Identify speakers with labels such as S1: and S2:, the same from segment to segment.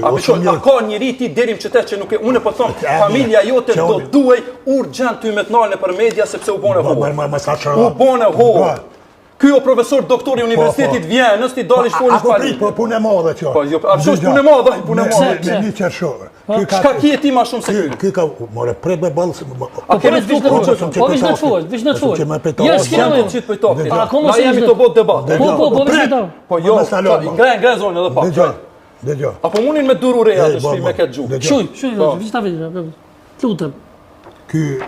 S1: A ka njëri ti deri në qytet që nuk e unë po them familja jote do duhej urgjent ty me të nalën për media sepse u bën e hollë. U bën e hollë. Ky o profesor doktor i Universitetit Vjenës ti dali shkollën
S2: e Paris. Po punë e madhe që.
S1: Po jo, absolutisht punë e madhe, punë e madhe.
S2: Me një qershor.
S1: Çka ke ti më shumë se ky?
S2: Ky ka more pret me ball.
S1: A kemi të
S3: vishnë të thuaj. Jo,
S1: s'kemë çit për tokë. Na jemi të bëj debat. Po jo, ngre zonë edhe pak.
S2: Dëgjoj.
S1: Apo mundin me durë reja të shpi me këtë gjuhë.
S3: Shuj, lutem.
S2: Ky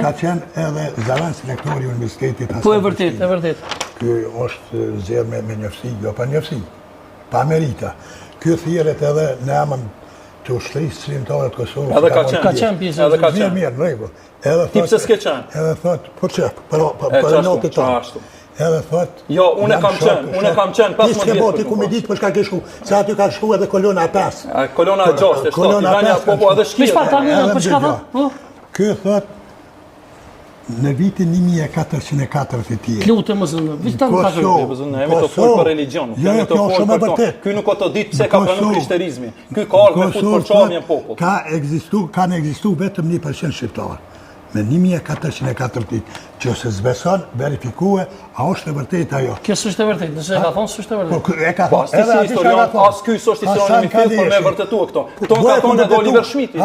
S2: ka qenë edhe zëvendës rektori i Universitetit Hasan.
S3: Po e vërtet.
S2: Ky është zgjedhur me njëftësi, jo pa njëftësi. Pa merita. Ky thirret edhe në emër të ushtrisë shqiptare të Kosovës.
S1: Edhe ka
S3: qenë pjesë.
S1: Edhe ka qenë.
S2: Mirë, në rregull. Edhe
S1: ti pse s'ke qenë?
S2: Edhe thot, po çep, po notë të. Edhe thot,
S1: jo, unë kam qenë 15 vjet.
S2: Ti ku më ditë për çka ke shku? Se aty ka shku edhe kolona 5.
S1: Kolona 6,
S2: kolona 5.
S1: Po edhe shkija.
S3: Mish tani për çka thot?
S2: Ky thot në vitin 1404 të tjerë.
S3: Lutem mos në. Vitin
S1: jemi të folë për religion.
S2: Jemi të folë për vërtet.
S1: Ky nuk ka ditë pse ka pranuar krishterizmin. Ky ka ardhur me fut për çamjen popull.
S2: Kanë ekzistuar vetëm 1% shqiptar. Me 1404 që se zbeson, verifikue, a është e vërtet ajo.
S3: Kjo s'është e vërtet, nëse e ka thonë s'është e vërtet.
S2: E ka thonë, edhe ati që ka thonë.
S1: As ky s'është historion i fill për me vërtetua këto. Këto ka thonë edhe Oliver Schmidti.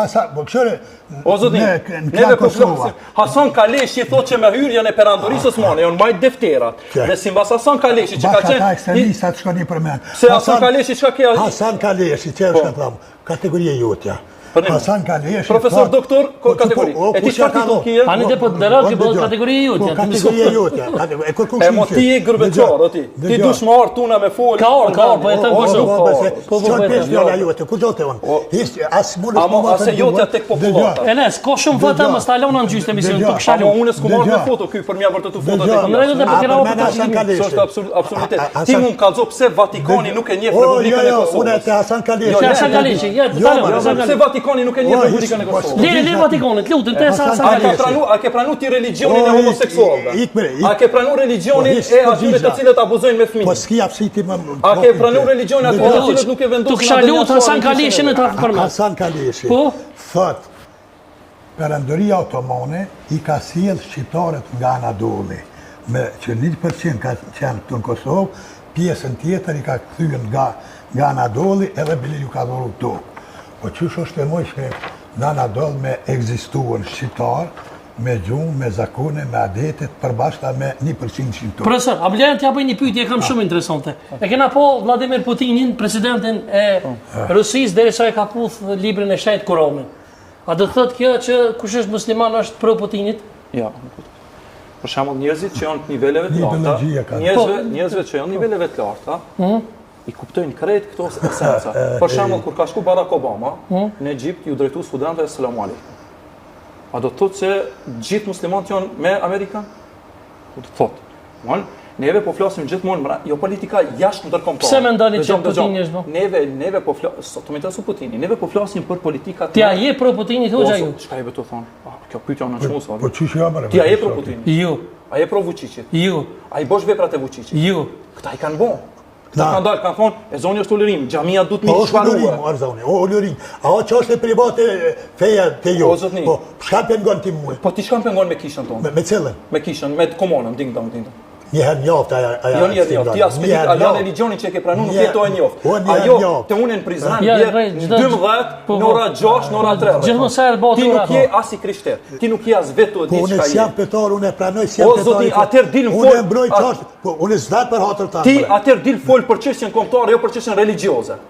S1: O zotni, neve po flasim. Hasan Kaleshi thotë që me hyrjen e perandorisë osmane janë mbajt defterat. Dhe sipas Hasan Kaleshi që ka qenë
S2: ata ekstremistat shkoni për mend.
S1: Se Hasan Kaleshi çka ke?
S2: Hasan Kaleshi, çfarë ka thënë? Kategoria jotja. Hasan Kaleshi,
S1: profesor doktor kategori. E ti çfarë titull ke?
S3: Ani dhe po dërat që bëhet kategoria jotja.
S2: Kategoria jotja. E kërkush.
S1: E mos ti e gërbeçor ti. Ti dush më art tuna me fol.
S3: Ka, po e them
S2: vështirë. Po pesë jolla jote, ku do të on? Hiç as mund të
S1: mos. Ase jotja tek popullata.
S3: Enes, ka shumë foto më stalon në gjysmë emision tu kisha.
S1: Po unë s'ku marr me foto ky për mja vërtetu foto tek.
S3: Në rregull, po kërau për
S2: Hasan Kaleshi.
S1: Është absolutisht. Ti mund kallzo pse Vatikani nuk e njeh Republikën e Kosovës.
S2: Unë te Hasan Kaleshi.
S3: Hasan Kaleshi, ja,
S1: pse Vatikani nuk e njeh Republikën e Kosovës.
S3: Le Vatikanit, lutem te Hasan Kaleshi.
S1: A ke pranuar ti religionin e homoseksualëve? A ke pranuar religionin e atyre të cilët abuzojnë me fëmijë?
S2: Po s'ki apsiti më.
S1: A ke pranuar religionin atyre të cilët nuk e vendosin?
S3: Tu kisha lut Hasan Kaleshi në trafik për më.
S2: Hasan Kaleshi.
S3: Po.
S2: Thot Perandoria Otomane i ka sjell shqiptarët nga Anadoli, me që 1% ka qenë këtu në Kosovë, pjesën tjetër i ka kthyer nga Anadoli edhe bile ju ka dhuru këtu. Po çush është e mojshme në Anadol me ekzistuar shqiptar, me gjumë, me zakone, me adetet, përbashkëta me 1% shqiptar.
S3: Profesor, a blen t'ja bëj një pyetje kam shumë interesante. E kena po Vladimir Putinin, presidentin e Rusisë, derisa e ka puth librin e shejt Kur'anit. A do thotë kjo që kush është musliman është pro Putinit?
S1: Jo. Për shembull njerëzit që janë të niveleve të larta, njerëzve që janë niveleve të larta, i kuptojnë krejt këto esenca. Për shembull kur ka shku Barack Obama në Egjipt ju drejtu studentëve selam aleikum. A do të thotë se gjithë muslimanët janë me Amerikan? Do të thotë. Neve po flasim gjithmonë jo politika jashtë ndërkombëtare.
S3: Pse mendoni që Putini është?
S1: Neve po flasim, të më interesu Putini. Neve po flasim për politika.
S3: Ti a je pro Putinit hoxha ju?
S1: Çka e vetë thonë? Kjo pyetje në çmuesa.
S2: Po çish jam.
S1: Ti a je pro Putinit?
S3: Jo.
S1: A je pro Vučićit?
S3: Jo.
S1: A i bosh veprat e Vučićit?
S3: Jo.
S1: Këta i kanë bon. Këta kanë dalë, kanë thonë, e zoni është ullërim, xhamia duhet mi shparuar.
S2: Po, është ullërim, a o që është e private feja të jo. Po, shka pengon ti muë?
S1: Po, ti shka pengon me kishën tonë?
S2: Me cilën?
S1: Me kishën, me komonën, ding-dong.
S2: Njëherë njoftë aja.
S1: Jo njëherë njoftë, ti asë a janë religionin që e ke pranu nuk jeto e njoftë. Ajo, të unë në prizren, bjerë 12, në ora 6, në ora 3. Ti nuk je as i krishter, ti nuk je as vetu e di
S2: qka je. Po, unë s'jam petar, unë e pranoj s'jam petar.
S1: O, zoti, atër dil
S2: unë e mbroj qashtë, unë s'dat për hatër ta.
S1: Ti atër dil fol për çështjen kombëtare, jo për çështjen religjioze.